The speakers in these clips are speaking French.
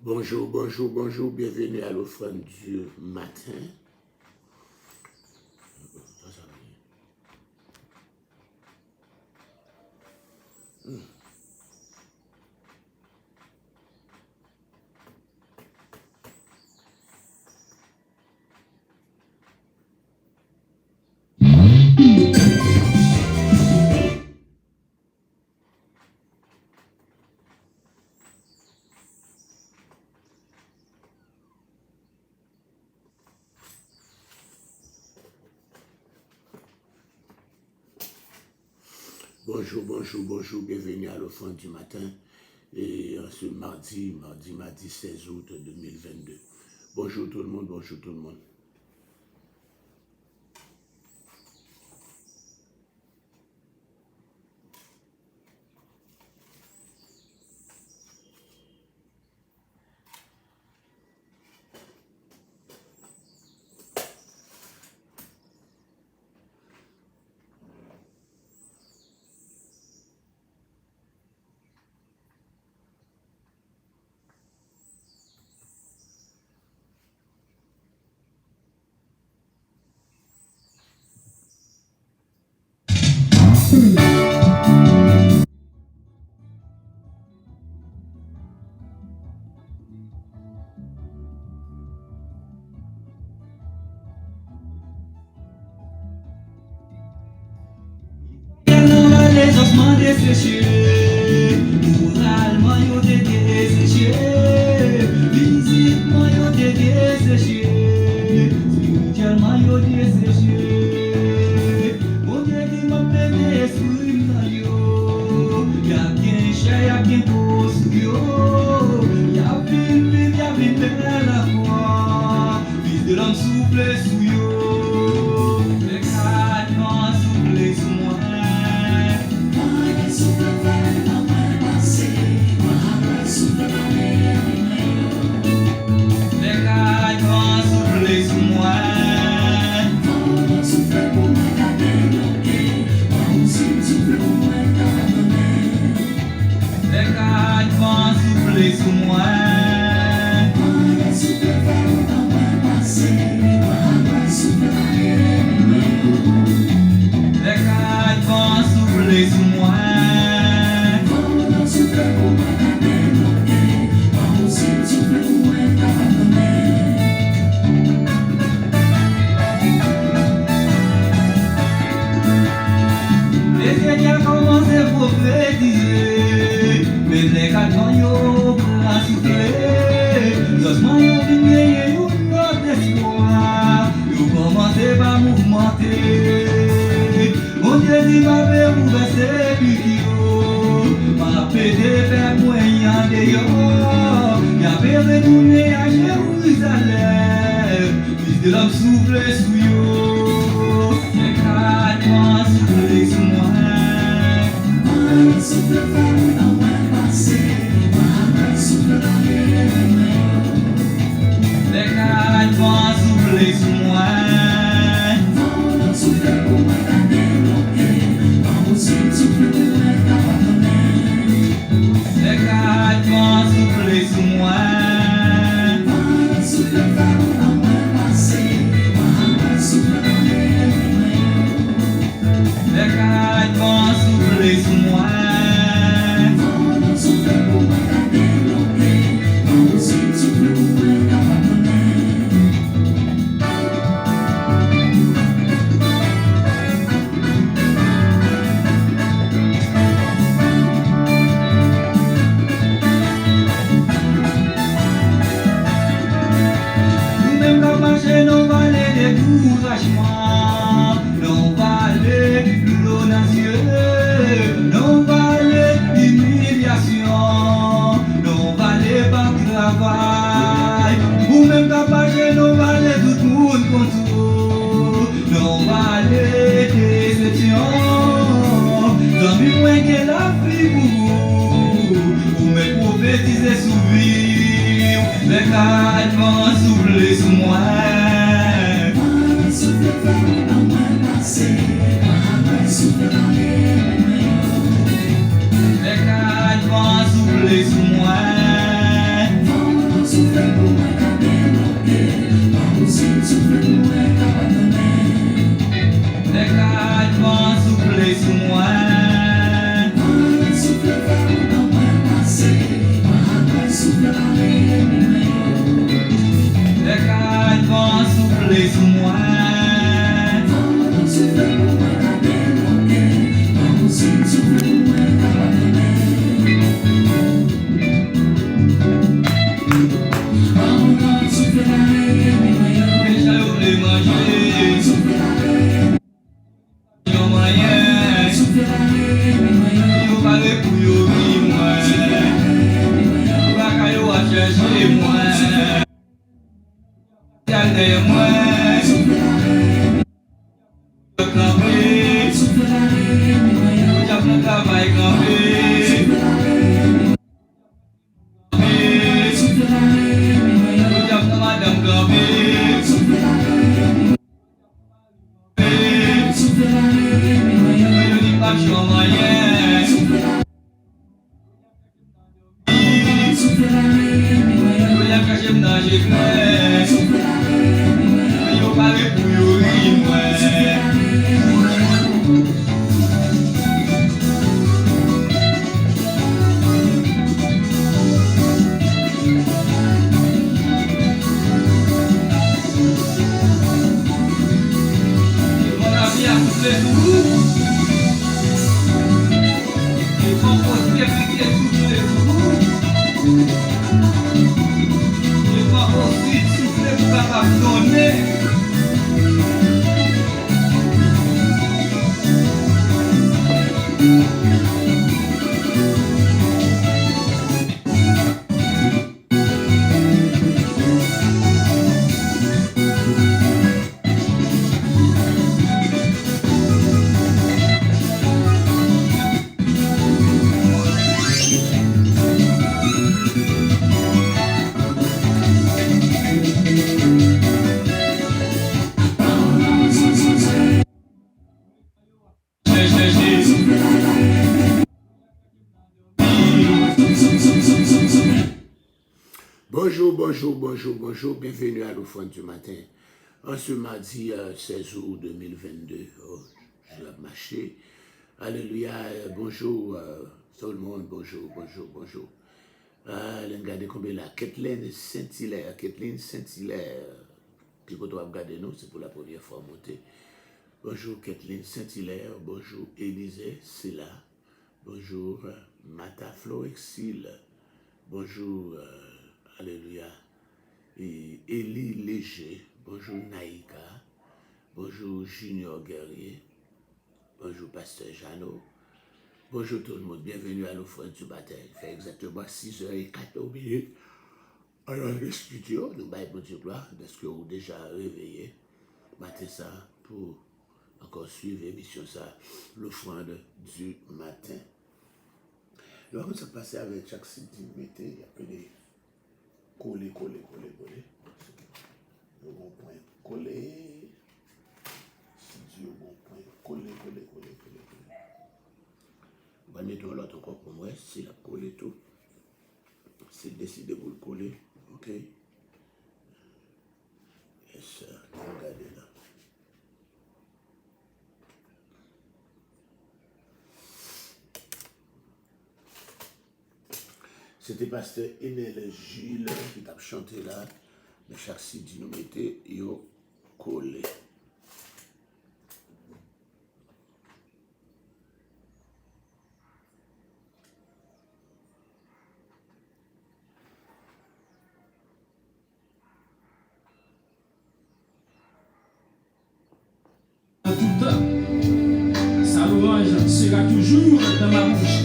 Bonjour, bonjour, bonjour, bienvenue à l'offrande du matin. Bonjour, bonjour, bonjour, bienvenue à l'offrande du matin. Et ce mardi 16 août 2022. Bonjour tout le monde, bonjour tout le monde. Bonjour, bienvenue à l'offrande du matin. En ce mardi 16 août 2022, je vais marcher. Alléluia, bonjour tout le monde, bonjour. Regardez combien là, Kathleen Saint-Hilaire, qui peut regarder nous, c'est pour la première fois monter. Bonjour Kathleen Saint-Hilaire, bonjour Élisée Silla, bonjour Mata Floexil, bonjour, alléluia. Et Élie Léger, bonjour Naïka, bonjour Junior Guerrier, bonjour Pasteur Jeannot, bonjour tout le monde, bienvenue à l'offrande du matin. Il fait exactement 6h14. Alors le studio, nous baillons Dieu gloire, parce que vous déjà réveillé, matin ça, pour encore suivre l'émission ça, l'offrande du matin. Alors on se passe avec chaque centimètre, il y a des coller. Au bon point, coller. Studio, bon point, coller. On va mettre l'autre encore pour moi, c'est la coller tout. C'est décidé pour le coller, ok? Yes, sir, regardez là. C'était Pasteur Enel Gilles qui t'a chanté là, mais chaque site nous mettait yo collé. Tout le temps, sa louange sera toujours dans ma bouche.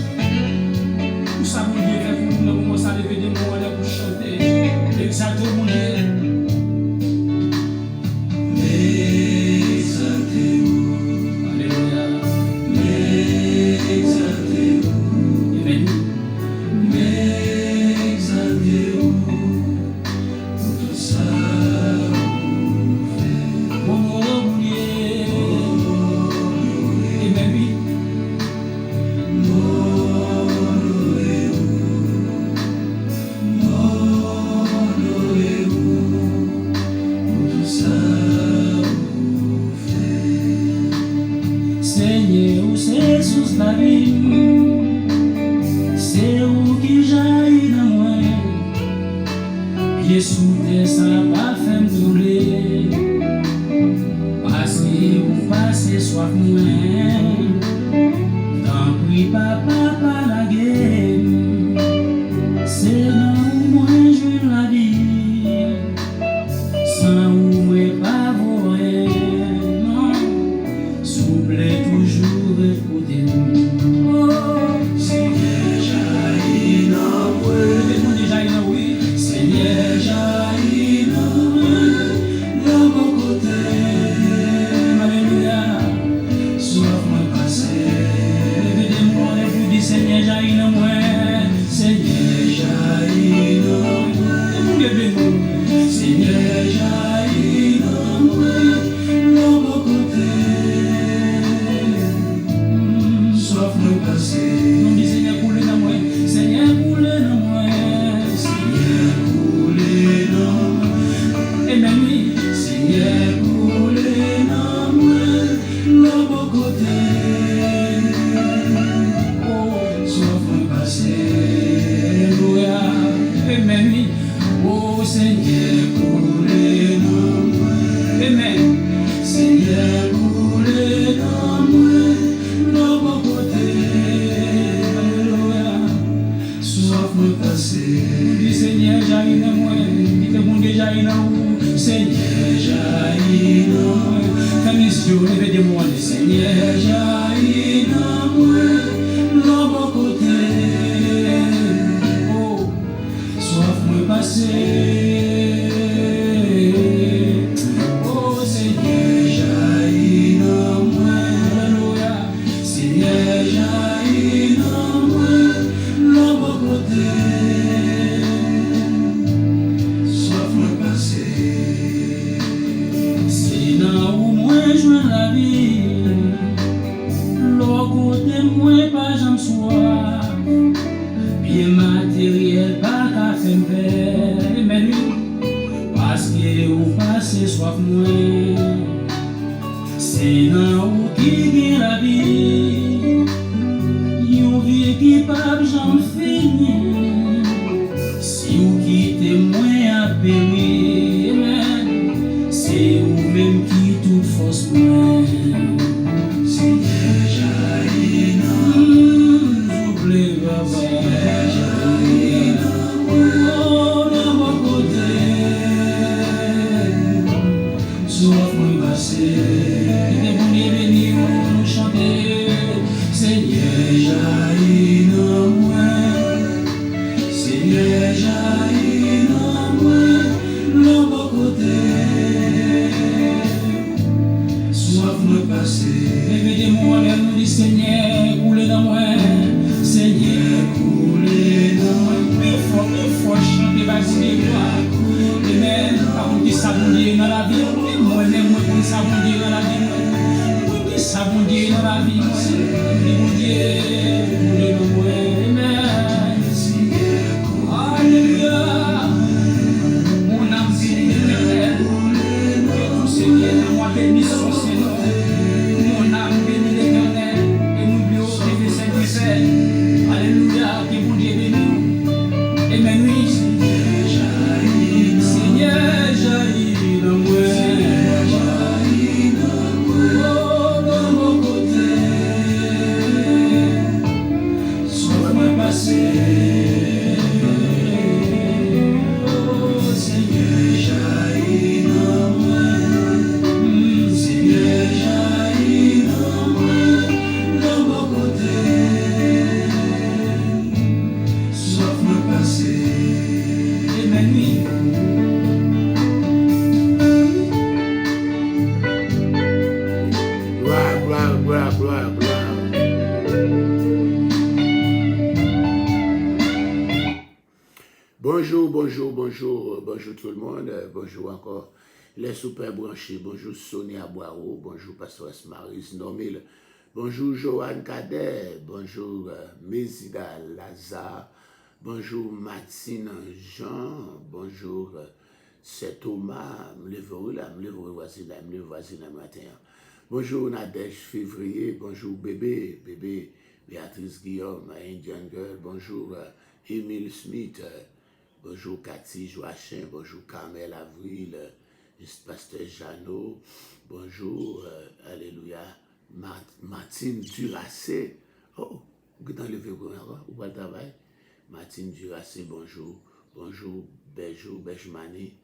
Tout ça mon Dieu fait pour nous commencer à lever des mots pour chanter, exalter mon Dieu. Oh pieds sous terre, ça va faire me trembler. Passez ou passez, soif moins. Tant pis, papa, pas la guerre. C'est dans moi, je la vie. Sans ou moi, pas voir. Non, souple toujours écoutez-nous. Oh, Seigneur, jaillit dans moi. Le jaillit dans oui. Seigneur, jaillit dans moi. De mon côté. Alléluia. Soif moi passé. Levez-moi et vous dites Seigneur, jaillit dans moi. Seigneur, jaillit dans moi. Levez-nous. Seigneur, jaillit dans moi. De mon côté. Soif moi passé. Non, dis Seigneur, coulez dans moi. Seigneur, coulez dans moi. Seigneur, coulez dans moi. Amen, oui. Seigneur, coulez dans moi. De mon côté. Oh, soif moi passé. Alléluia. Amen, oui. Oh, Seigneur, coulez dans moi. Amen. Seigneur, coulez dans moi. De mon côté. Alléluia. Soif moi passé. Dis Seigneur, jaillit dans moi. Dis que mon Dieu jaillit dans vous. Seigneur, jaillit dans moi. Famille, levez des mots. Seigneur, jaillit dans moi. De mon côté. Oh, soif moi passé. Oh, Seigneur, jaillit dans moi. Alléluia. Seigneur, jaillit dans moi. De mon côté. Soif moi passé. C'est dans où moi je la vie. L'autre côté moi pas j'en sois. Bien matériel pas qu'à faire me faire. Mais lui, parce que vous passez soif moi. C'est dans où qui gagne la vie. Yon vie qui pas j'en fini. Si vous quittez moi à périr. C'est vous-même qui toute force moi. Seigneur, jaillit dans moi. J'oublie papa. Seigneur, jaillit dans moi. Oh, de mon côté. Soif moi passé. Et vous béni, nous chanter. Seigneur, jaillit dans moi. Seigneur, jaillit dans moi. De mon côté. Soif moi passé. Levez-moi, nous dit Seigneur, coulez dans moi. Seigneur, coulez dans moi. Il faut chanter, vas-y, gloire. Amen. Par contre, qui s'abondit dans la vie. Moi-même, moi, qui s'abondit dans la vie. Moi, qui s'abondit dans la vie. Mon Dieu, coulez dans moi. Amen. Alléluia. Mon âme bénit l'Éternel. Que tout ce qui est en moi bénisse son Seigneur. Mon âme bénit l'Éternel. Et n'oublie pas que c'est Dieu. Alléluia. Que mon Dieu bénisse. Amen. Oui. Seigneur, jaillit dans moi. Oh, de mon côté. Soif moi passé. Oh, Seigneur, jaillit dans moi. Seigneur, jaillit dans moi. De mon côté. Soif moi passé. Amen, oui. Gloire, gloire, gloire, gloire, gloire. Bonjour, bonjour, bonjour, bonjour tout le monde, bonjour encore les super branchés, bonjour Sonia Boiro, bonjour Pasteur Maris Normil, bonjour Joanne Cadet, bonjour Mézida Lazare, bonjour Martine Jean, bonjour c'est Thomas, me lève là, voici là, matin. Bonjour Nadège Février, bonjour bébé Béatrice Guillaume, Indian Girl, bonjour Emile Smith, bonjour Cathy Joachim, bonjour Carmel Avril, pasteur Jeannot, bonjour, alléluia, Martine Duracé, oh, vous êtes enlevé pour ou pas le travail? Martine Duracé, bonjour, bonjour Benjmani,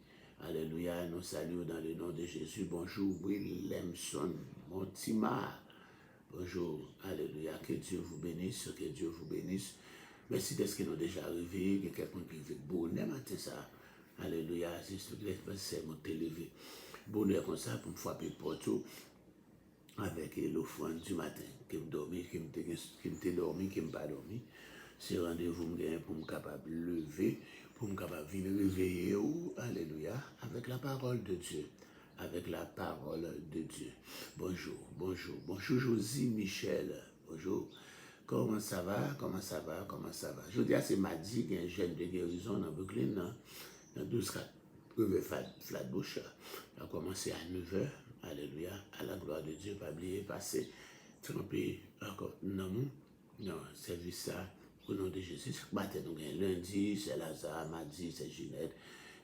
alléluia, nous saluons dans le nom de Jésus, bonjour Willemson Montima, bonjour, alléluia, que Dieu vous bénisse, que Dieu vous bénisse. Merci d'être nous déjà arrivés, que quelqu'un qui vit bonheur matin ça. Alléluia, c'est mon télévé. Bonheur comme ça pour me frapper porto avec l'offrande du matin, qui me dormi, qui me dormi, qui me pas dormi. C'est rendez-vous pour me capable lever, pour me capable venir réveiller, alléluia, avec la parole de Dieu. Avec la parole de Dieu. Bonjour, bonjour, bonjour Josie Michel, bonjour. Comment ça va? Comment ça va? Comment ça va? Je dis à c'est mardi qu'il y a un jeune de guérison dans Brooklyn, dans 12 Flatbush. Il a commencé à 9h. Alléluia. À la gloire de Dieu. Pas oublier, passer, tremper encore. Non, service ça au nom de Jésus. Matin, nous avons lundi, c'est Lazare. Mardi, c'est Ginette.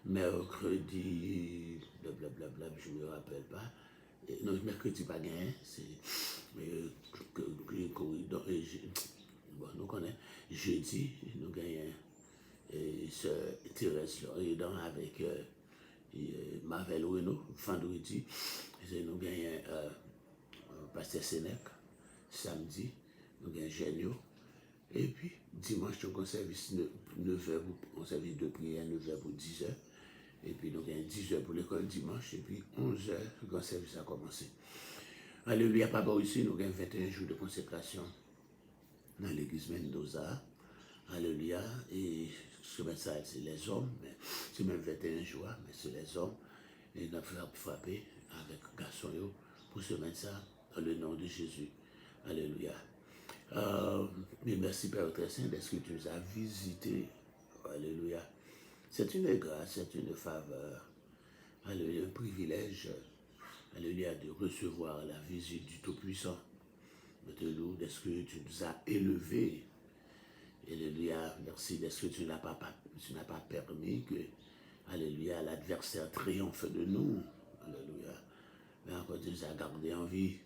Mercredi, blablabla, je ne me rappelle pas. Non, mercredi pas gagné, c'est bon, nous connaissons jeudi, nous gagnons Thérèse Loridan avec Marvel Renault, vendredi, nous gagnons Pasteur Sénèque, samedi, nous gagnons Génio, et puis dimanche, nous avons un service 9h, un service de prière 9h pour 10h. Et puis nous avons 10h pour l'école dimanche, et puis 11h, le grand service a commencé. Alléluia, papa ici, nous avons 21 jours de consécration dans l'église Mendoza. Alléluia, et ce ça, c'est les hommes, mais c'est même 21 jours, mais c'est les hommes. Et nous avons frappé avec garçon pour se mettre ça dans le nom de Jésus. Alléluia. Mais merci Père très Saint, est-ce que tu nous as visité? Alléluia. C'est une grâce, c'est une faveur, alléluia, un privilège, alléluia, de recevoir la visite du Tout-Puissant. Notre loup, est-ce que tu nous as élevés? Alléluia, merci, est-ce que tu n'as pas permis que, alléluia, l'adversaire triomphe de nous? Alléluia. Mais encore tu nous as gardés en vie.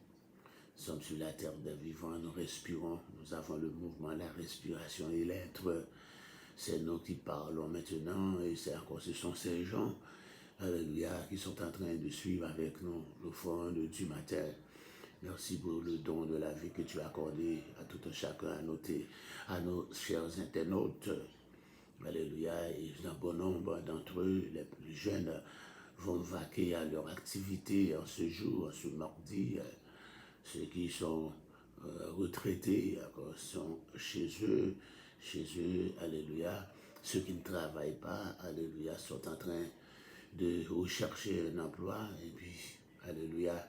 Nous sommes sur la terre des vivants, nous respirons, nous avons le mouvement, la respiration et l'être. C'est nous qui parlons maintenant, et c'est encore ce sont ces gens, alléluia, qui sont en train de suivre avec nous l'offrande du matin. Merci pour le don de la vie que tu as accordé à tout un chacun, à nos chers internautes. Alléluia, et un bon nombre d'entre eux, les plus jeunes, vont vaquer à leur activité en ce jour, en ce mardi. Ceux qui sont retraités sont chez eux, alléluia. Ceux qui ne travaillent pas, alléluia, sont en train de rechercher un emploi, et puis, alléluia,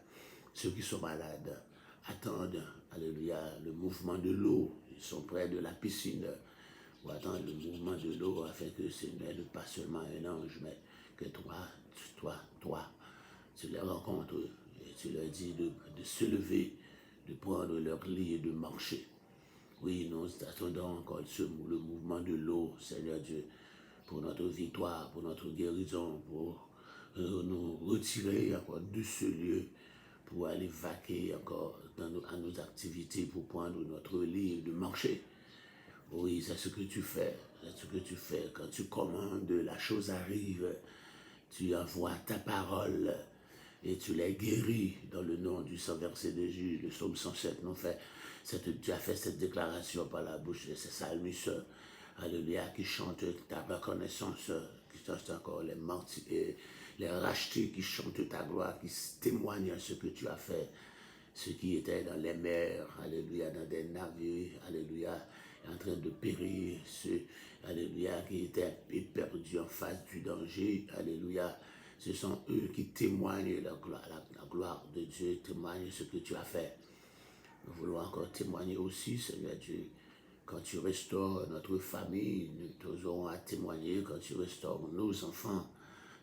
ceux qui sont malades attendent, alléluia, le mouvement de l'eau. Ils sont près de la piscine pour attendre le mouvement de l'eau afin que ce n'est pas seulement un ange, mais que toi, tu les rencontres et tu leur dis de se lever, de prendre leur lit et de marcher. Oui, nous attendons encore le mouvement de l'eau, Seigneur Dieu, pour notre victoire, pour notre guérison, pour nous retirer encore de ce lieu, pour aller vaquer encore à nos activités, pour prendre notre lit et de marcher. Oui, c'est ce que tu fais, c'est ce que tu fais. Quand tu commandes, la chose arrive, tu envoies ta parole et tu les guéris dans le nom du sang versé de Jésus. Le psaume 107 nous fait, tu as fait cette déclaration par la bouche de ces psalmistes, alléluia, qui chantent ta reconnaissance, qui chantent encore les rachetés, qui chantent ta gloire, qui témoignent à ce que tu as fait, ceux qui étaient dans les mers, alléluia, dans des navires, alléluia, en train de périr, ceux, alléluia, qui étaient perdus en face du danger, alléluia. Ce sont eux qui témoignent la gloire de Dieu, témoignent ce que tu as fait. Nous voulons encore témoigner aussi, Seigneur Dieu, quand tu restaures notre famille, nous aurons à témoigner quand tu restaures nos enfants,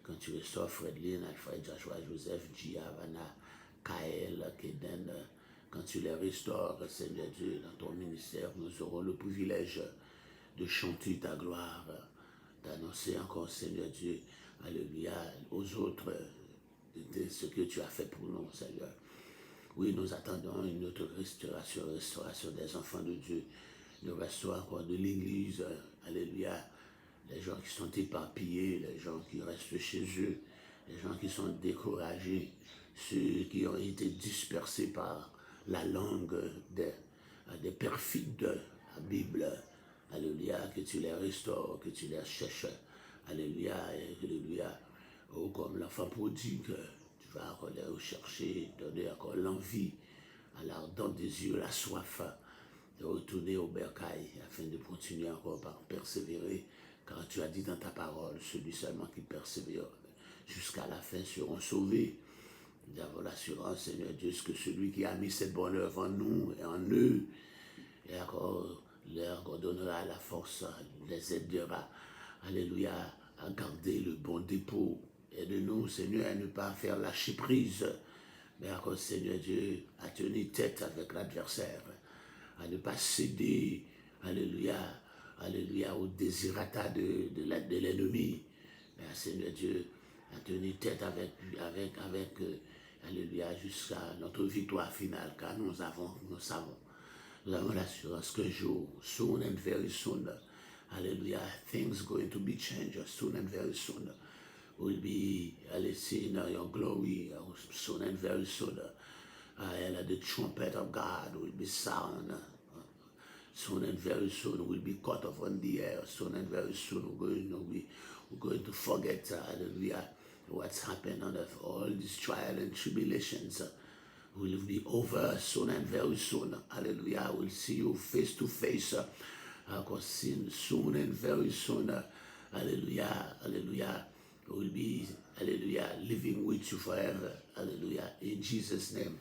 quand tu restaures Fredlyn, Alfred, Joshua, Joseph, Gia, Vanna, Kael, Keden, quand tu les restaures, Seigneur Dieu, dans ton ministère, nous aurons le privilège de chanter ta gloire, d'annoncer encore, Seigneur Dieu, alléluia, aux autres de ce que tu as fait pour nous, Seigneur. Oui, nous attendons une autre restauration des enfants de Dieu. Nous restons encore de l'Église, alléluia. Les gens qui sont éparpillés, les gens qui restent chez eux, les gens qui sont découragés, ceux qui ont été dispersés par la langue des perfides de la Bible. Alléluia, que tu les restaures, que tu les cherches. Alléluia, alléluia. Oh, comme l'enfant prodigue, tu vas encore les rechercher, donner encore l'envie, à l'ardente des yeux, la soif de retourner au bercail afin de continuer encore par persévérer, car tu as dit dans ta parole, celui seulement qui persévère jusqu'à la fin seront sauvés. Nous avons l'assurance, Seigneur Dieu, que celui qui a mis cette bonne œuvre en nous et en eux, et encore leur donnera la force, les aidera, alléluia, à garder le bon dépôt. Aide-nous, Seigneur, à ne pas faire lâcher prise, mais encore, Seigneur Dieu, à tenir tête avec l'adversaire, à ne pas céder, alléluia, alléluia, au désirata de l'ennemi, mais Seigneur Dieu, à tenir tête avec alléluia, jusqu'à notre victoire finale, car nous avons l'assurance qu'un jour, soon and very soon, hallelujah, things going to be changed soon and very soon. We'll be seeing your glory soon and very soon. And the trumpet of God will be sound. Soon and very soon we'll be caught off on the air. Soon and very soon we're going to forget, hallelujah, what's happened on earth. All these trials and tribulations will be over soon and very soon. Hallelujah. We'll see you face to face. Soon and very soon. Hallelujah. Hallelujah. We'll be, hallelujah, living with you forever. Hallelujah. In Jesus' name.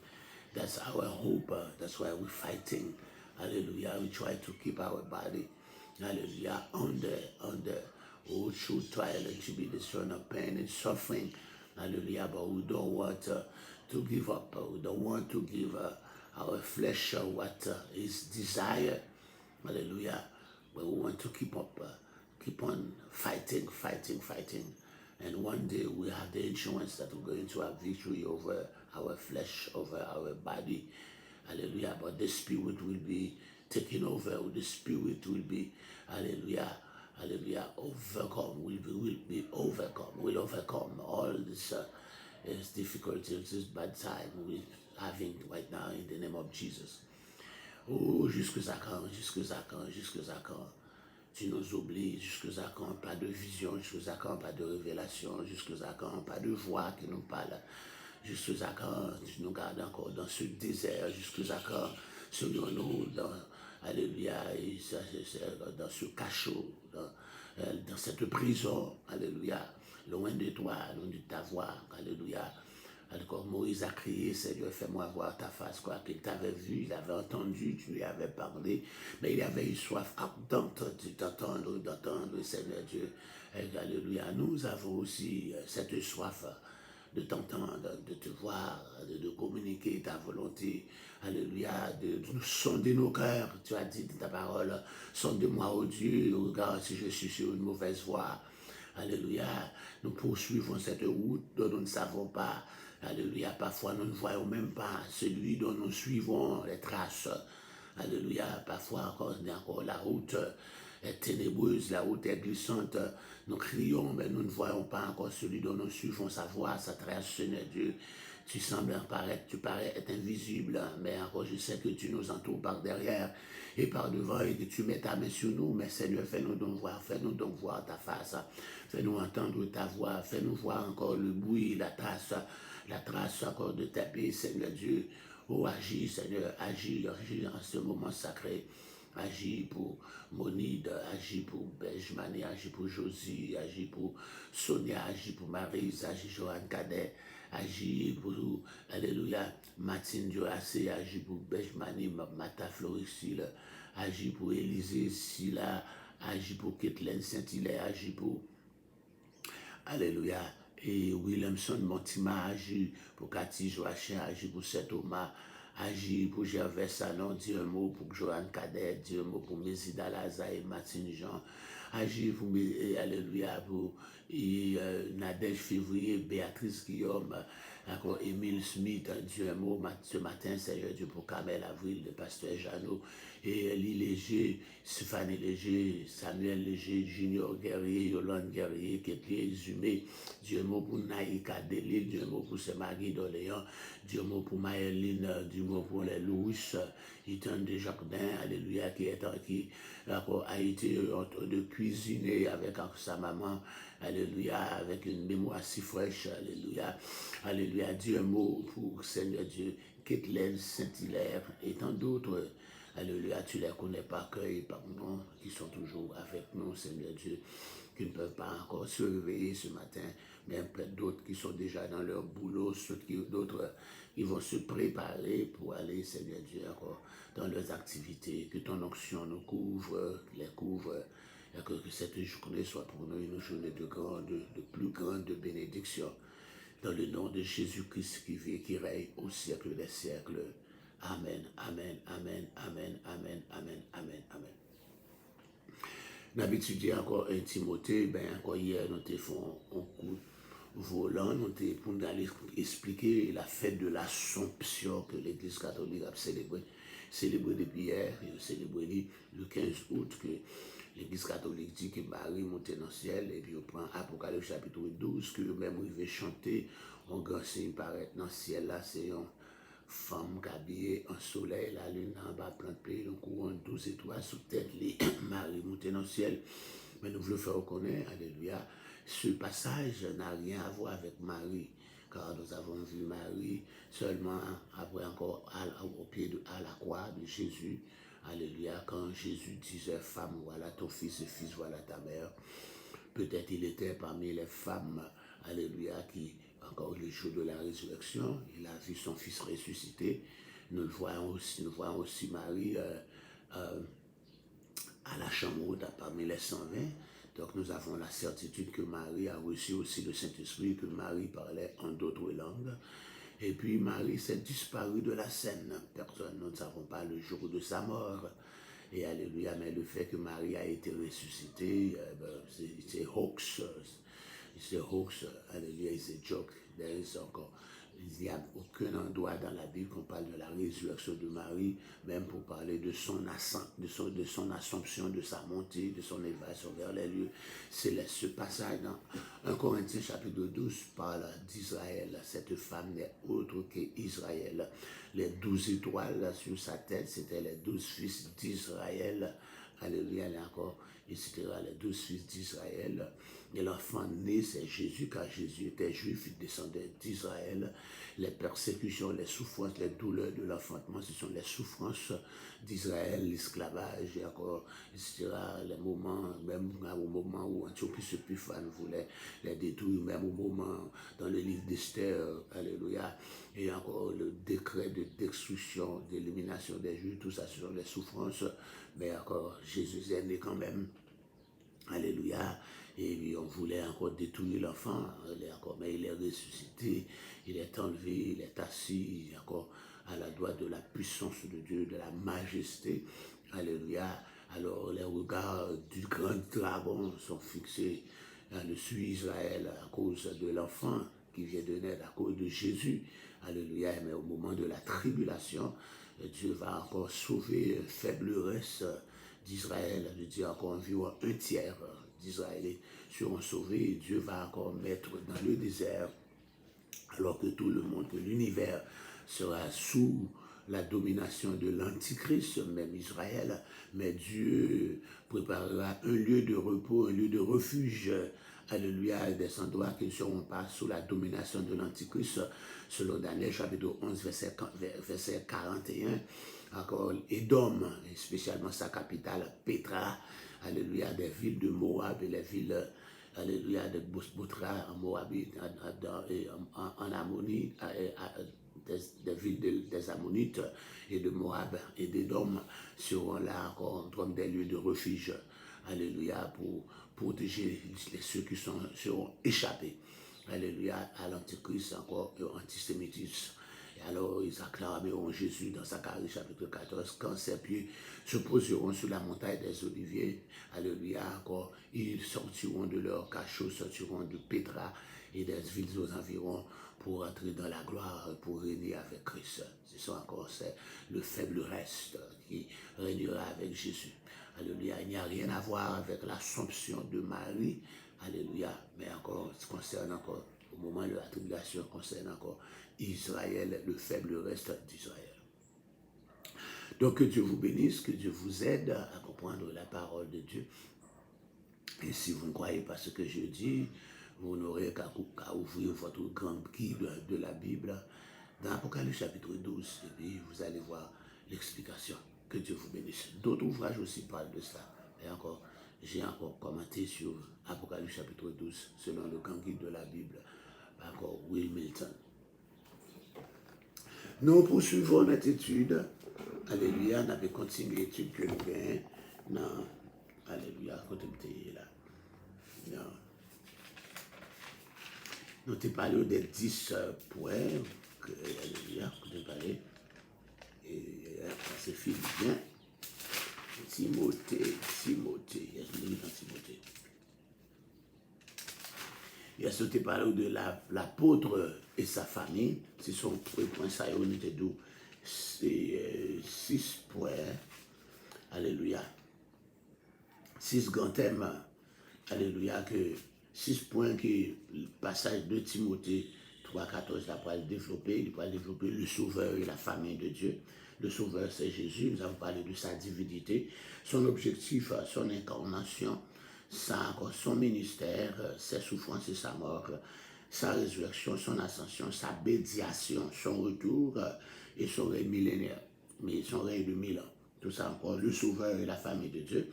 That's our hope. That's why we're fighting. Hallelujah. We try to keep our body, hallelujah, under true trial and tribulation of pain and suffering. Hallelujah. But we don't want to give up. We don't want to give our flesh what is desire. Hallelujah. But we want to keep on fighting. And one day we have the assurance that we're going to have victory over our flesh, over our body. Hallelujah. But the Spirit will be taking over. The Spirit will be, hallelujah, hallelujah, overcome. We'll overcome all this difficulties, this bad time we're having right now in the name of Jesus. Oh, jusque à quand tu nous oublies, jusque à quand pas de vision, jusque à quand pas de révélation, jusque à quand pas de voix qui nous parle, jusque à quand tu nous gardes encore dans ce désert, jusque à quand serions-nous dans, alléluia, dans ce cachot, dans cette prison, alléluia, loin de toi, loin de ta voix, alléluia. Alors Moïse a crié, Seigneur, fais-moi voir ta face, quoi qu'il t'avait vu, il avait entendu, tu lui avais parlé, mais il avait eu soif ardente de t'entendre, Seigneur Dieu. Et alléluia, nous avons aussi cette soif de t'entendre, de te voir, de communiquer ta volonté, alléluia, de nous sonder nos cœurs. Tu as dit dans ta parole, sonde-moi, ô Dieu, regarde si je suis sur une mauvaise voie. Alléluia, nous poursuivons cette route dont nous ne savons pas. Alléluia, parfois nous ne voyons même pas celui dont nous suivons les traces. Alléluia, parfois encore la route est ténébreuse, la route est glissante. Nous crions, mais nous ne voyons pas encore celui dont nous suivons sa voix, sa trace, Seigneur Dieu. Tu sembles apparaître, tu parais être invisible, mais encore je sais que tu nous entoures par derrière et par devant et que tu mets ta main sur nous. Mais Seigneur, fais-nous donc voir ta face, fais-nous entendre ta voix, fais-nous voir encore le bruit, la trace encore de ta paix, Seigneur Dieu. Oh, agis, Seigneur, agis en ce moment sacré. Agis pour Monide, agis pour Benjamini, agis pour Josie, agis pour Sonia, agis pour Maryse, agis pour Joanne Cadet, agis pour, alléluia, Martine Diorassé, agis pour Benjamini, Mata Floricile, agis pour Élisée Silla, agis pour Kathleen Saint-Hilaire, agis pour, alléluia, et Williamson Montima, agis pour Cathy Joachim, agis pour Seth Thomas, agis pour Gervais Salon, dis un mot pour Joanne Cadet, dis un mot pour Mézida Laza et Martine Jean, agir pour, alléluia, pour Nadège Février, Béatrice Guillaume, encore Émile Smith, Dieu un mot ce matin, Seigneur Dieu, pour Kamel Avril, le pasteur Jeannot, et Lee Léger, Stéphanie Léger, Samuel Léger, Junior Guerrier, Yolande Guerrier, Képlier Exumé, Dieu un mot pour Naïka Delille, Dieu un mot pour Semagui d'Orléans, Dieu un mot pour Maëline, Dieu un mot pour les Louis, Ethan Desjardins, alléluia, qui a été en train de cuisiner avec sa maman, alléluia, avec une mémoire si fraîche, alléluia, alléluia, Dieu un mot pour Seigneur Dieu, Kathleen Saint-Hilaire et tant d'autres, alléluia, tu les connais par cœur et par nom, qui sont toujours avec nous, Seigneur Dieu, qui ne peuvent pas encore se réveiller ce matin, même plein d'autres qui sont déjà dans leur boulot, d'autres qui vont se préparer pour aller, Seigneur Dieu, encore dans leurs activités, que ton onction nous couvre, les couvre, et que cette journée soit pour nous une journée de plus grande bénédiction. Dans le nom de Jésus-Christ qui vit et qui règne au siècle des siècles. Amen, amen, amen, amen, amen, amen, amen, amen. D'habitude, encore un Timothée, encore hier, nous avons fait un coup volant, nous avons pour aller expliquer la fête de l'Assomption que l'Église catholique a célébré depuis hier, et célébré le 15 août, que l'Église catholique dit que Marie montait dans le ciel, et puis on prend Apocalypse chapitre 12, que même il veut chanter, on grand signe paraître dans le ciel, là, c'est une femme qui habillée en soleil, la lune en bas, plein de pays, le courant 12 étoiles sous tête, les Marie montait dans le ciel. Mais nous voulons faire reconnaître, alléluia, ce passage n'a rien à voir avec Marie, car nous avons vu Marie seulement après encore au pied à la croix de Jésus, alléluia, quand Jésus disait, femme, voilà ton fils et fils, voilà ta mère. Peut-être il était parmi les femmes, alléluia, qui, encore le jour de la résurrection, il a vu son fils ressuscité. Nous voyons aussi Marie à la chambre haute parmi les 120. Donc nous avons la certitude que Marie a reçu aussi le Saint-Esprit, que Marie parlait en d'autres langues. Et puis Marie s'est disparue de la scène. Personne, nous ne savons pas le jour de sa mort. Et alléluia, mais le fait que Marie a été ressuscitée, c'est hoax. C'est hoax, alléluia, c'est joke. Il n'y a aucun endroit dans la Bible qu'on parle de la résurrection de Marie, même pour parler de son assomption, de sa montée, de son élévation vers les lieux célestes. Ce passage dans 1 Corinthiens chapitre 12 parle d'Israël. Cette femme n'est autre qu'Israël. Les 12 étoiles sur sa tête, c'était les 12 fils d'Israël. Alléluia, là encore, etc. Les 12 fils d'Israël. Et l'enfant né, c'est Jésus, car Jésus était juif, il descendait d'Israël. Les persécutions, les souffrances, les douleurs de l'enfantement, ce sont les souffrances d'Israël, l'esclavage, et encore, etc. Les moments, même au moment où Antiochus Épiphanes voulait les détruire, même au moment dans le livre d'Esther, alléluia, et encore le décret de destruction, d'élimination des Juifs, tout ça, ce sont les souffrances, mais encore, Jésus est né quand même, alléluia. Et puis on voulait encore détruire l'enfant, mais il est ressuscité, il est enlevé, il est assis, il est encore à la droite de la puissance de Dieu, de la majesté. Alléluia. Alors les regards du grand dragon sont fixés dessus Israël à cause de l'enfant qui vient de naître, à cause de Jésus. Alléluia. Mais au moment de la tribulation, Dieu va encore sauver un faible reste d'Israël, je dis encore environ un tiers d'Israéliens seront sauvés et Dieu va encore mettre dans le désert, alors que tout le monde, que l'univers sera sous la domination de l'Antichrist, même Israël, mais Dieu préparera un lieu de repos, un lieu de refuge, alléluia, des endroits qui ne seront pas sous la domination de l'Antichrist, selon Daniel chapitre 11, verset 41, encore Édom, et spécialement sa capitale, Pétra, alléluia, des villes de Moab et les villes, alléluia, de Bosbotra en Moabite, en Ammonie, des villes des Ammonites et de Moab et d'Édom seront là encore comme des lieux de refuge, alléluia, pour protéger ceux qui seront échappés, alléluia, à l'Antichrist encore et au antisémitisme. Et Alors ils acclameront Jésus dans Zacharie chapitre 14, quand ses pieds se poseront sur la montagne des Oliviers. Alléluia, encore, ils sortiront de leur cachot, sortiront de Pétra et des villes aux environs pour entrer dans la gloire, pour régner avec Christ. C'est ça encore, c'est le faible reste qui régnera avec Jésus. Alléluia, il n'y a rien à voir avec l'Assomption de Marie. Alléluia, mais encore, ce concerne encore, au moment de la tribulation, concerne encore Israël, le faible reste d'Israël. Donc que Dieu vous bénisse, que Dieu vous aide à comprendre la parole de Dieu. Et si vous ne croyez pas ce que je dis, vous n'aurez qu'à ouvrir votre grand guide de la Bible dans Apocalypse chapitre 12, et puis vous allez voir l'explication. Que Dieu vous bénisse. D'autres ouvrages aussi parlent de ça. Et encore, j'ai encore commenté sur Apocalypse chapitre 12, selon le grand guide de la Bible, encore Will Milton. Nous poursuivons notre étude. Alléluia, nous avons continué l'étude que nous gagnons. Non, alléluia, quand là. Non. Nous avons parlé des 10 points. Alléluia, nous avons parlé. Et ça se finit bien. Timothée, je lis dans Timothée. Il a sauté parler de l'apôtre et sa famille. C'est son point, ça y est, d'où c'est 6 points. Alléluia. 6 grands thèmes. Alléluia. Que 6 points que le passage de Timothée 3,14 va développer. Il va développer le Sauveur et la famille de Dieu. Le Sauveur, c'est Jésus. Nous avons parlé de sa divinité, son objectif, son incarnation, son ministère, ses souffrances et sa mort, sa résurrection, son ascension, sa médiation, son retour et son règne millénaire, mais son règne de 1000 ans. Tout ça encore, le Sauveur et la famille de Dieu.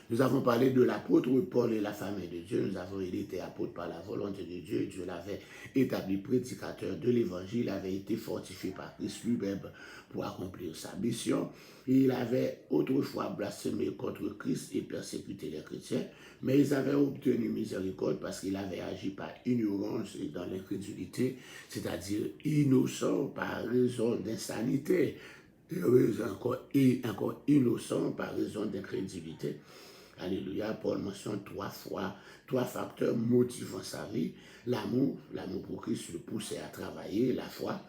Nous avons parlé de l'apôtre Paul et la famille de Dieu. Nous avons été apôtre par la volonté de Dieu. Dieu l'avait établi prédicateur de l'évangile. Il avait été fortifié par Christ lui-même pour accomplir sa mission. Il avait autrefois blasphémé contre Christ et persécuté les chrétiens, mais ils avaient obtenu miséricorde parce qu'il avait agi par ignorance et dans l'incrédulité, c'est-à-dire innocent par raison d'insanité, et encore innocent par raison d'incrédulité. Alléluia, Paul mentionne 3 fois, 3 facteurs motivant sa vie. L'amour pour Christ le poussait à travailler. La foi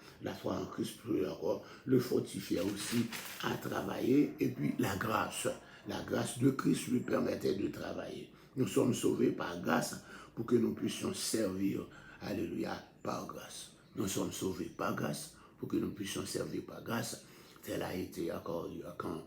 en Christ peut encore le fortifier aussi à travailler. Et puis la grâce de Christ lui permettait de travailler. Nous sommes sauvés par grâce pour que nous puissions servir. Alléluia, par grâce. Nous sommes sauvés par grâce pour que nous puissions servir par grâce. Tel a été encore quand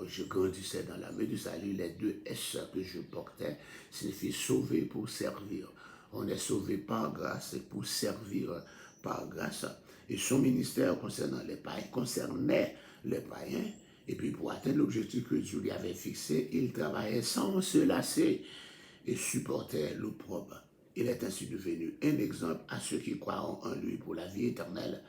je grandissais dans l'armée du salut, les 2 S que je portais signifient sauver pour servir. On est sauvé par grâce et pour servir par grâce. Et son ministère concernant les païens concernait les païens. Et puis pour atteindre l'objectif que Dieu lui avait fixé, il travaillait sans se lasser et supportait l'opprobre. Il est ainsi devenu un exemple à ceux qui croiront en lui pour la vie éternelle.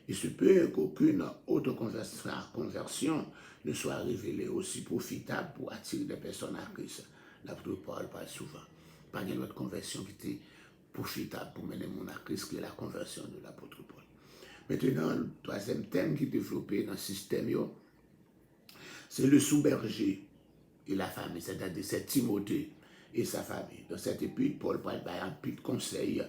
Il se peut qu'aucune autre conversion ne soit révélée aussi profitable pour attirer des personnes à Christ. L'apôtre Paul parle souvent. Pas d'une autre conversion qui était profitable pour mener mon à Christ que la conversion de l'apôtre Paul. Maintenant, le 3e thème qui est développé dans le système, c'est le sous-berger et la famille, c'est-à-dire c'est Timothée et sa famille. Dans cette épître, Paul parle un peu de conseil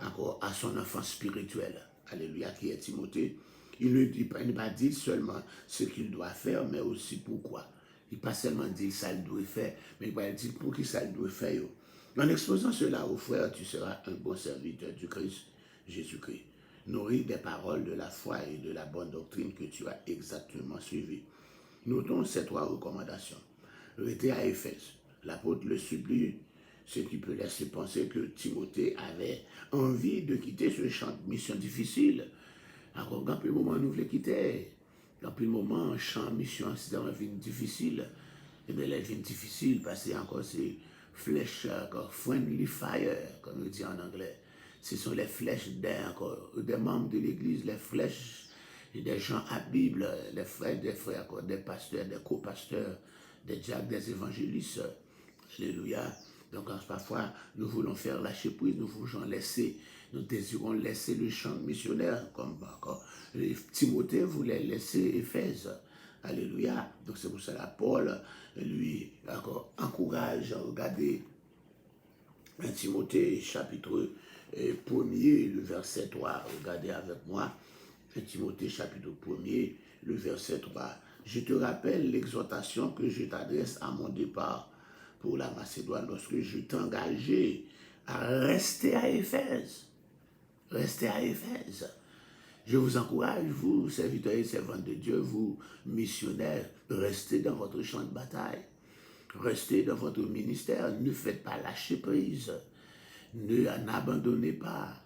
encore à son enfant spirituel. Alléluia, qui est Timothée. Il ne va dire seulement ce qu'il doit faire, mais aussi pourquoi. Il ne va pas seulement dire ça il doit faire, mais il va dire pour qui ça il doit faire. En exposant cela aux frères, tu seras un bon serviteur du Christ, Jésus-Christ. Nourri des paroles de la foi et de la bonne doctrine que tu as exactement suivies. Notons ces 3 recommandations. Rester à Éphèse. L'apôtre le supplie, ce qui peut laisser penser que Timothée avait envie de quitter ce champ de mission difficile. Alors, dans le moment où nous voulons quitter, dans le moment, champ de mission, c'est une vie difficile. Et bien, la vie difficile, parce que encore ces flèches, friendly fire, comme on dit en anglais. Ce sont les flèches des membres de l'Église, les flèches des gens à Bible, les frères, des pasteurs, des co-pasteurs, des diacres, des évangélistes. Alléluia. Donc parfois, nous voulons faire lâcher prise, nous désirons laisser le champ missionnaire, comme encore Timothée voulait laisser Éphèse. Alléluia. Donc c'est pour cela Paul, lui, encore encourage à regarder 1 Timothée, chapitre 1er, le verset 3. Regardez avec moi, 1 Timothée, chapitre 1er, le verset 3. Je te rappelle l'exhortation que je t'adresse à mon départ pour la Macédoine, lorsque je t'engageais à rester à Éphèse. Restez à Éphèse. Je vous encourage, vous, serviteurs et servantes de Dieu, vous, missionnaires, restez dans votre champ de bataille. Restez dans votre ministère. Ne faites pas lâcher prise. N'abandonnez pas.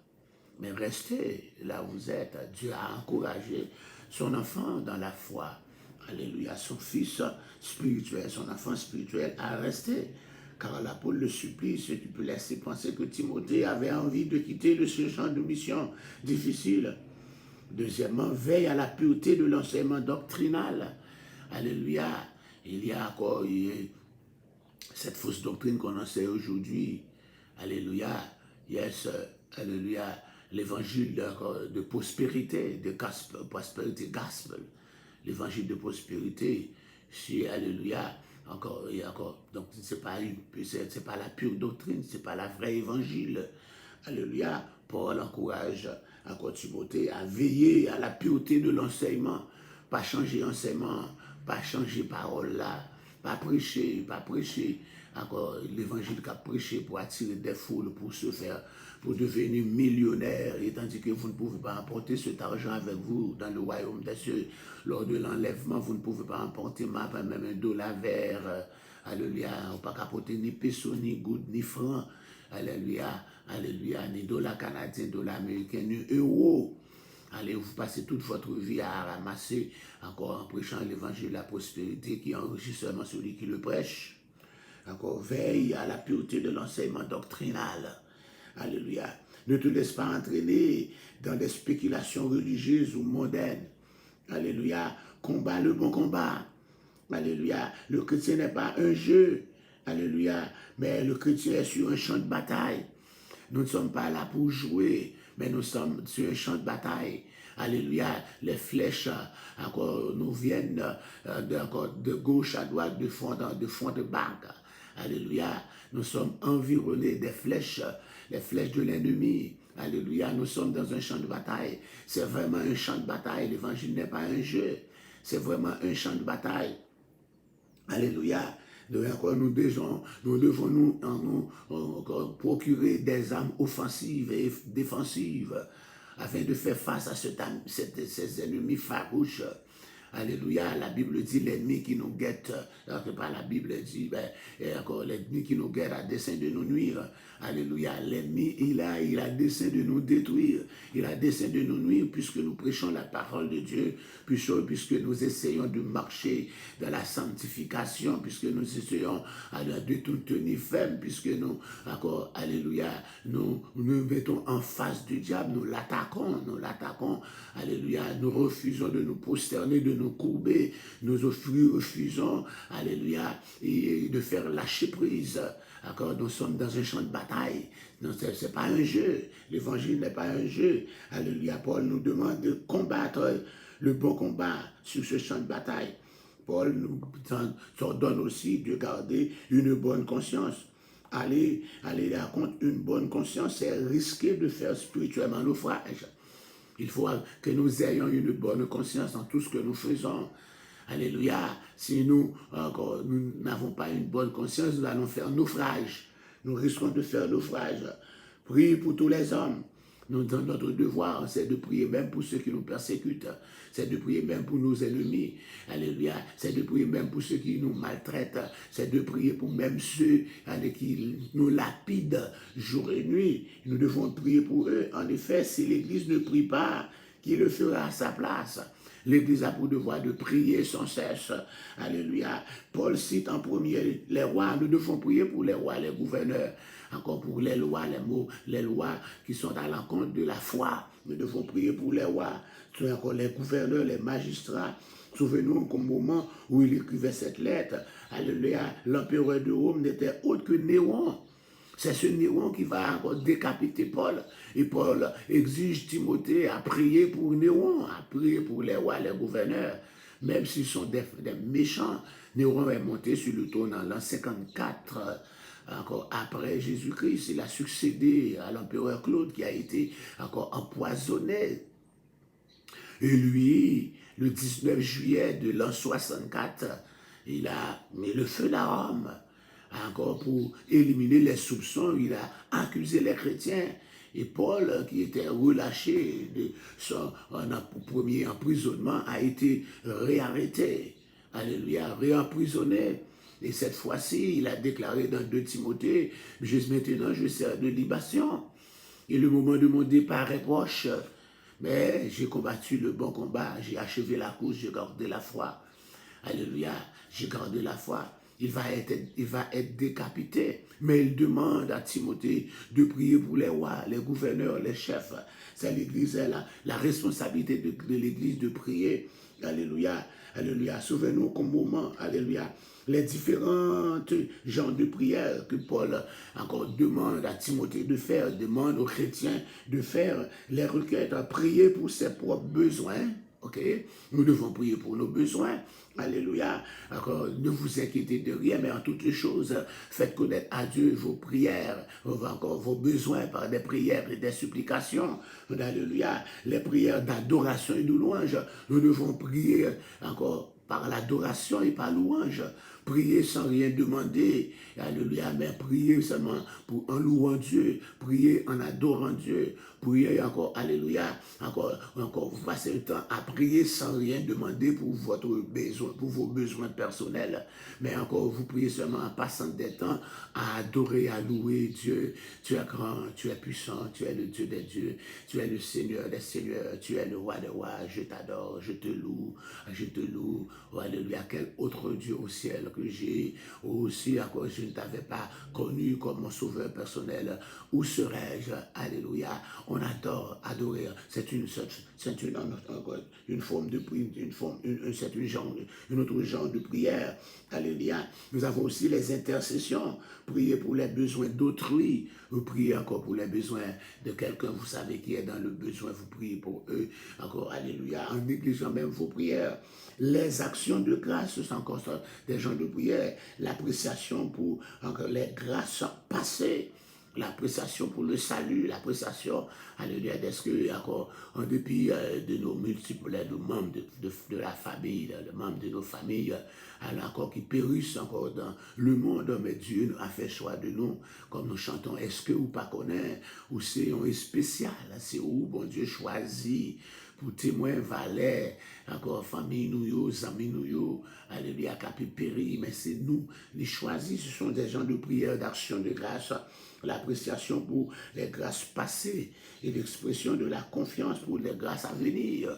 Mais restez là où vous êtes. Dieu a encouragé son enfant dans la foi. Alléluia. Son fils spirituel, son enfant spirituel à rester. Car l'apôtre le supplie, si tu peux laisser penser que Timothée avait envie de quitter ce champ de mission difficile. Deuxièmement, veille à la pureté de l'enseignement doctrinal. Alléluia. Il y a encore cette fausse doctrine qu'on enseigne aujourd'hui. Alléluia. Yes. Alléluia. L'évangile de prospérité, de gospel, prosperity gospel. L'évangile de prospérité. Si, alléluia. Encore et encore. Donc, c'est pas la pure doctrine, c'est pas la vraie évangile. Alléluia. Paul encourage encore Timothée à veiller à la pureté de l'enseignement. Pas changer enseignement, pas changer parole là, pas prêcher encore l'évangile qu'a prêché pour attirer des foules, pour devenir millionnaire, et tandis que vous ne pouvez pas emporter cet argent avec vous dans le royaume des cieux. Lors de l'enlèvement, vous ne pouvez pas emporter même $1 vert. Alléluia. On ne peut pas apporter ni peso, ni goutte, ni franc. Alléluia. Alléluia. Ni dollar canadien, dollar américain, ni euro. Allez, vous passez toute votre vie à ramasser, encore en prêchant l'évangile de la prospérité qui enrichit seulement celui qui le prêche. Encore, veille à la pureté de l'enseignement doctrinal. Alléluia. Ne te laisse pas entraîner dans des spéculations religieuses ou mondaines. Alléluia. Combat le bon combat. Alléluia. Le chrétien n'est pas un jeu. Alléluia. Mais le chrétien est sur un champ de bataille. Nous ne sommes pas là pour jouer, mais nous sommes sur un champ de bataille. Alléluia. Les flèches encore nous viennent de gauche à droite, de fond de bague. Alléluia. Nous sommes environnés des flèches, les flèches de l'ennemi. Alléluia. Nous sommes dans un champ de bataille. C'est vraiment un champ de bataille. L'évangile n'est pas un jeu. C'est vraiment un champ de bataille. Alléluia. Nous devons nous procurer des armes offensives et défensives afin de faire face à ces ennemis farouches. Alléluia, la Bible dit l'ennemi qui nous guette, pas la Bible dit, encore l'ennemi qui nous guette a dessein de nous nuire. Alléluia, l'ennemi, il a dessein de nous détruire, il a dessein de nous nuire puisque nous prêchons la parole de Dieu, puisque nous essayons de marcher dans la sanctification, puisque nous essayons de tout tenir ferme, puisque nous, encore, alléluia, nous mettons en face du diable, nous l'attaquons, alléluia, nous refusons de nous prosterner, de nous courber, nous refusons, alléluia, et de faire lâcher prise. D'accord, nous sommes dans un champ de bataille. Ce n'est pas un jeu. L'évangile n'est pas un jeu. Alléluia. Paul nous demande de combattre le bon combat sur ce champ de bataille. Paul nous ordonne aussi de garder une bonne conscience. Aller contre une bonne conscience, c'est risquer de faire spirituellement naufrage. Il faut que nous ayons une bonne conscience dans tout ce que nous faisons. Alléluia. Si nous n'avons pas une bonne conscience, nous allons faire naufrage. Nous risquons de faire naufrage. Priez pour tous les hommes. Notre devoir, c'est de prier même pour ceux qui nous persécutent. C'est de prier même pour nos ennemis. Alléluia. C'est de prier même pour ceux qui nous maltraitent. C'est de prier pour même ceux qui nous lapident jour et nuit. Nous devons prier pour eux. En effet, si l'Église ne prie pas, qui le fera à sa place? L'Église a pour devoir de prier sans cesse. Alléluia. Paul cite en premier les rois. Nous devons prier pour les rois, les gouverneurs. Encore pour les lois, les lois qui sont à l'encontre de la foi. Nous devons prier pour les rois. Encore les gouverneurs, les magistrats. Souvenons qu'au moment où il écrivait cette lettre, alléluia, l'empereur de Rome n'était autre que Néron. C'est ce Néron qui va encore décapiter Paul. Et Paul exige Timothée à prier pour Néron, à prier pour les rois, les gouverneurs. Même s'ils sont des méchants, Néron est monté sur le trône en l'an 54, encore après Jésus-Christ. Il a succédé à l'empereur Claude qui a été encore empoisonné. Et lui, le 19 juillet de l'an 64, il a mis le feu à Rome. Encore pour éliminer les soupçons, il a accusé les chrétiens. Et Paul, qui était relâché de son premier emprisonnement, a été réarrêté. Alléluia, réemprisonné. Et cette fois-ci, il a déclaré dans 2 Timothée, « Juste maintenant, je sers de libation. Et le moment de mon départ est proche. Mais j'ai combattu le bon combat, j'ai achevé la course, j'ai gardé la foi. Alléluia, j'ai gardé la foi. Il va être décapité. Mais il demande à Timothée de prier pour les rois, les gouverneurs, les chefs. C'est l'Église, la responsabilité de l'Église de prier. Alléluia, alléluia. Souvenez-nous qu'au moment, alléluia, les différentes genres de prières que Paul encore demande à Timothée de faire, demande aux chrétiens de faire, les requêtes, à prier pour ses propres besoins. Ok, nous devons prier pour nos besoins. Alléluia. Encore, ne vous inquiétez de rien, mais en toutes les choses, faites connaître à Dieu vos prières, encore vos besoins par des prières et des supplications. Alléluia. Les prières d'adoration et de louange. Nous devons prier encore par l'adoration et par louange. Prier sans rien demander. Alléluia. Mais prier seulement en louant Dieu. Prier en adorant Dieu. Priez encore, alléluia, encore, vous passez le temps à prier sans rien demander pour votre besoin, pour vos besoins personnels, mais encore vous priez seulement en passant des temps à adorer, à louer Dieu. Tu es grand, tu es puissant, tu es le Dieu des dieux, tu es le Seigneur des seigneurs, tu es le roi des rois, je t'adore, je te loue, oh, alléluia, quel autre Dieu au ciel que j'ai, aussi encore je ne t'avais pas connu comme mon sauveur personnel, où serais-je, alléluia. On adore, adorer, c'est une forme de prière, c'est une autre genre de prière. Alléluia. Nous avons aussi les intercessions, prier pour les besoins d'autrui, vous priez encore pour les besoins de quelqu'un, vous savez qui est dans le besoin, vous priez pour eux, encore, alléluia, en négligeant même vos prières. Les actions de grâce, ce sont encore des genres de prière, l'appréciation pour encore les grâces passées, l'appréciation pour le salut, l'appréciation, alléluia, est-ce que, encore, en dépit de nos multiples membres de la famille, de membres de nos familles, alors encore qui périssent encore dans le monde, mais Dieu a fait choix de nous, comme nous chantons, est-ce que ou pas connaît, ou c'est un spécial, c'est où, bon Dieu choisit, pour témoins, valets, encore famille nous, amis nous, alléluia, qui péri, mais c'est nous, les choisis, ce sont des gens de prière, d'action de grâce, l'appréciation pour les grâces passées et l'expression de la confiance pour les grâces à venir.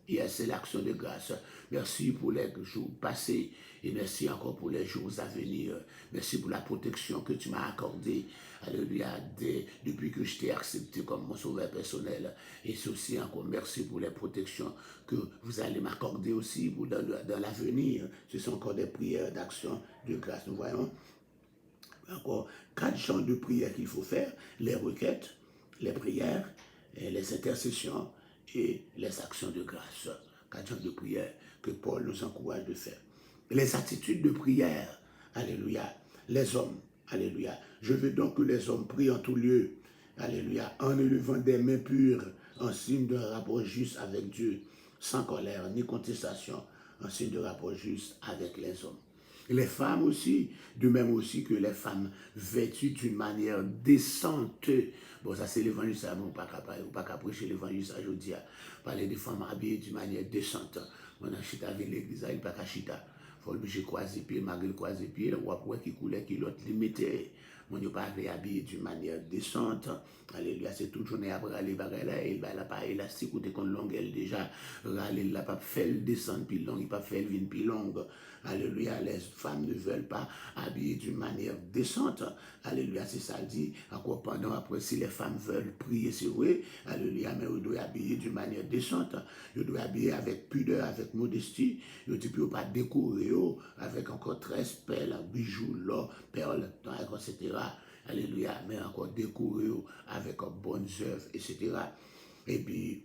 Et c'est l'action de grâce. Merci pour les jours passés et merci encore pour les jours à venir. Merci pour la protection que tu m'as accordée. Alléluia, depuis que je t'ai accepté comme mon sauveur personnel. Et ceci encore, merci pour les protections que vous allez m'accorder aussi pour dans l'avenir. Ce sont encore des prières d'action de grâce. Nous voyons encore 4 genres de prières qu'il faut faire, les requêtes, les prières, les intercessions et les actions de grâce. 4 genres de prières que Paul nous encourage de faire. Les attitudes de prière, alléluia, les hommes, alléluia. Je veux donc que les hommes prient en tout lieu, alléluia, en élevant des mains pures, en signe de rapport juste avec Dieu, sans colère ni contestation, en signe de rapport juste avec les hommes. Les femmes aussi, de même aussi que les femmes vêtues d'une manière décente. Bon, ça c'est l'évangile, ça, on ne peut pas prêcher l'évangile, ça, je dis, parler des femmes habillées d'une manière décente. On a chita avec l'église, il n'y a pas qu'à chita. Il faut obliger croiser pied, malgré le croiser pied, on voit qui coulait, qui l'autre limité. On n'est pas habillé d'une manière décente. Alléluia, c'est toute journée après aller bagarre là, il n'a pas élastique ou des con longue, elle déjà, il n'a pas fait le descendre plus long, il n'a pas fait le vin plus long. Alléluia, les femmes ne veulent pas habiller d'une manière décente. Alléluia, c'est ça dit. Encore pendant, après, si les femmes veulent prier, c'est vrai. Alléluia, mais on doit habiller d'une manière décente. On doit habiller avec pudeur, avec modestie. On ne peut pas décorer avec encore 13 perles, bijoux, l'or, perles, etc. alléluia, mais encore découvrir avec bonnes œuvres, etc. Et puis,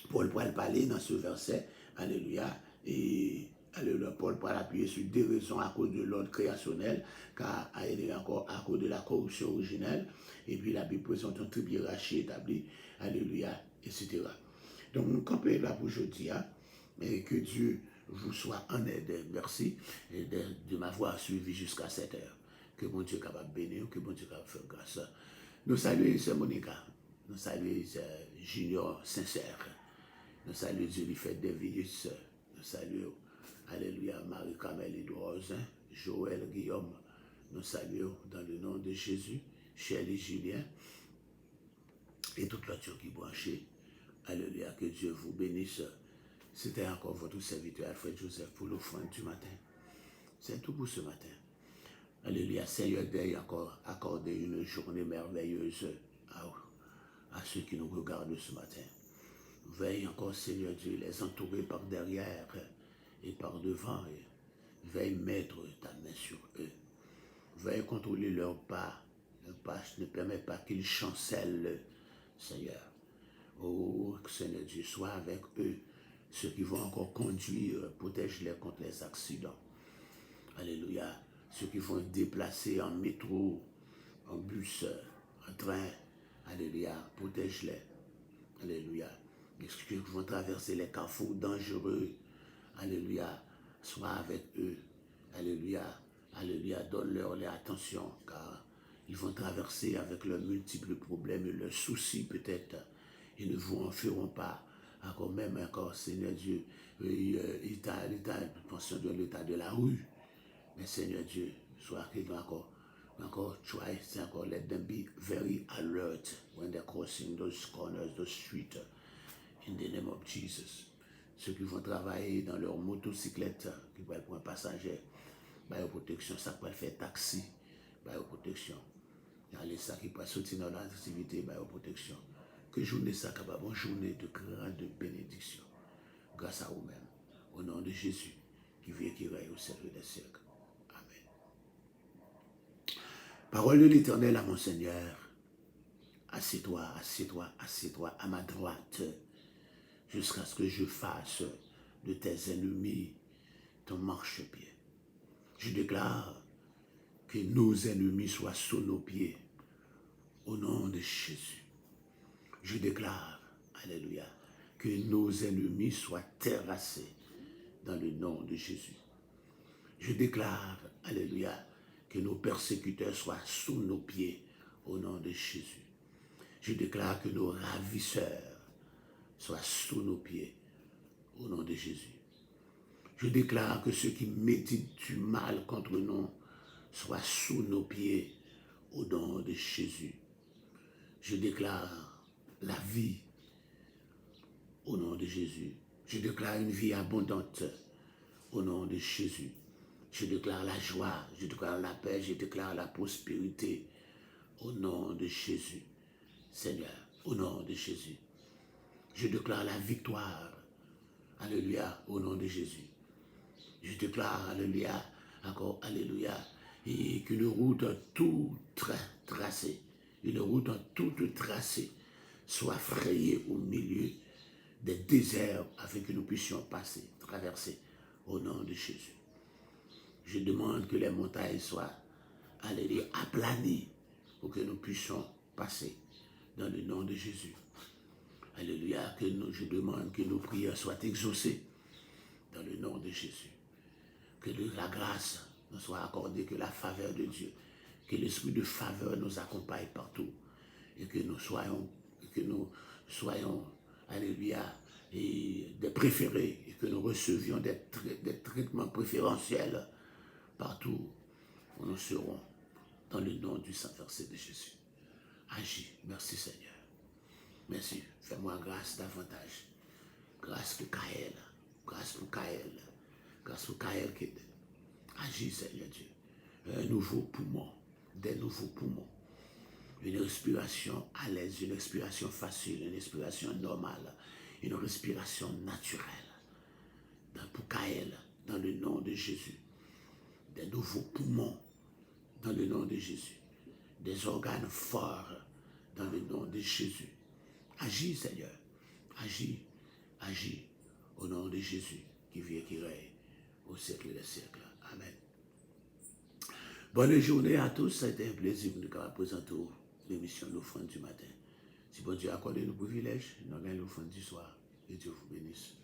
Paul pourrait parler dans ce verset, alléluia, et alléluia, Paul pourrait appuyer sur des raisons à cause de l'ordre créationnel, car encore à cause de la corruption originelle, et puis la Bible présente un triple hiérarchie établi, alléluia, etc. Donc, nous campons là pour aujourd'hui, et que Dieu vous soit en aide. Merci de m'avoir suivi jusqu'à cette heure. Que mon Dieu soit capable de bénir, que mon Dieu soit capable de faire grâce. Nous saluons Sœur Monica, nous saluons Junior Sincère, nous saluons Zulifet Devilus, nous saluons, alléluia, Marie-Camille Edouard, Joël Guillaume, nous saluons dans le nom de Jésus, Shelley Julien, et toute l'autre qui branchée. Alléluia, que Dieu vous bénisse. C'était encore votre serviteur Alfred Joseph pour l'offrande du matin. C'est tout pour ce matin. Alléluia, Seigneur, d'œil encore accordé une journée merveilleuse à ceux qui nous regardent ce matin. Veille encore, Seigneur Dieu, les entourer par derrière et par devant. Veille mettre ta main sur eux. Veille contrôler leurs pas. Leurs pas ne permet pas qu'ils chancellent, Seigneur. Oh, Seigneur Dieu, sois avec eux. Ceux qui vont encore conduire, protège-les contre les accidents. Alléluia. Ceux qui vont déplacer en métro, en bus, en train. Alléluia. Protège-les. Alléluia. Ceux qui vont traverser les carrefours dangereux. Alléluia. Sois avec eux. Alléluia. Alléluia. Donne-leur l'attention, car ils vont traverser avec leurs multiples problèmes et leurs soucis peut-être. Ils ne vous en feront pas. Encore même, encore, Seigneur Dieu, pensons de l'état de la rue. Mais Seigneur Dieu, soit qu'ils encore try, encore let them be very alert when they're crossing those corners, those streets, in the name of Jesus. Ceux qui vont travailler dans leur motocyclette, qui vont pour un passager, bah, protection, ça peut faire taxi, bah, protection. Il y a ça qui peut sortir dans l'activité, bah, protection. Que journée ça capable, une journée de grande bénédiction. Grâce à vous-même. Au nom de Jésus, qui vit et qui règne au siècle des siècles. Amen. Parole de l'Éternel à mon Seigneur. Assieds-toi, assieds-toi, assieds-toi à ma droite, jusqu'à ce que je fasse de tes ennemis ton marchepied. Je déclare que nos ennemis soient sous nos pieds, au nom de Jésus. Je déclare, alléluia, que nos ennemis soient terrassés dans le nom de Jésus. Je déclare, alléluia, que nos persécuteurs soient sous nos pieds au nom de Jésus. Je déclare que nos ravisseurs soient sous nos pieds au nom de Jésus. Je déclare que ceux qui méditent du mal contre nous soient sous nos pieds au nom de Jésus. Je déclare la vie au nom de Jésus. Je déclare une vie abondante au nom de Jésus. Je déclare la joie, je déclare la paix, je déclare la prospérité au nom de Jésus. Seigneur, au nom de Jésus. Je déclare la victoire, alléluia, au nom de Jésus. Je déclare, alléluia, encore, alléluia, et qu'une route toute tracée, une route toute tracée, soit frayée au milieu des déserts afin que nous puissions passer, traverser au nom de Jésus. Je demande que les montagnes soient, alléluia, aplanies pour que nous puissions passer dans le nom de Jésus. Alléluia, je demande que nos prières soient exaucées dans le nom de Jésus. Que la grâce nous soit accordée, que la faveur de Dieu, que l'esprit de faveur nous accompagne partout et que nous soyons, alléluia, et des préférés et que nous recevions des traitements préférentiels partout où nous serons dans le nom du Saint-Verset de Jésus. Agis, merci Seigneur. Merci, fais-moi grâce davantage. Grâce pour Kaël, grâce pour Kaël, grâce pour Kaël qui agit Seigneur Dieu. Un nouveau poumon, des nouveaux poumons. Une respiration à l'aise, une respiration facile, une respiration normale, une respiration naturelle. Pour Kaël, dans le nom de Jésus. Des nouveaux poumons, dans le nom de Jésus. des organes forts dans le nom de Jésus. Agis, Seigneur. Agis, agis au nom de Jésus qui vit et qui règne au siècle des siècles. Amen. Bonne journée à tous. Ça a été un plaisir de nous présenter l'émission L'Offrande du matin. Si bon Dieu accorde le privilège, nous allons l'offrande du soir. Et Dieu vous bénisse.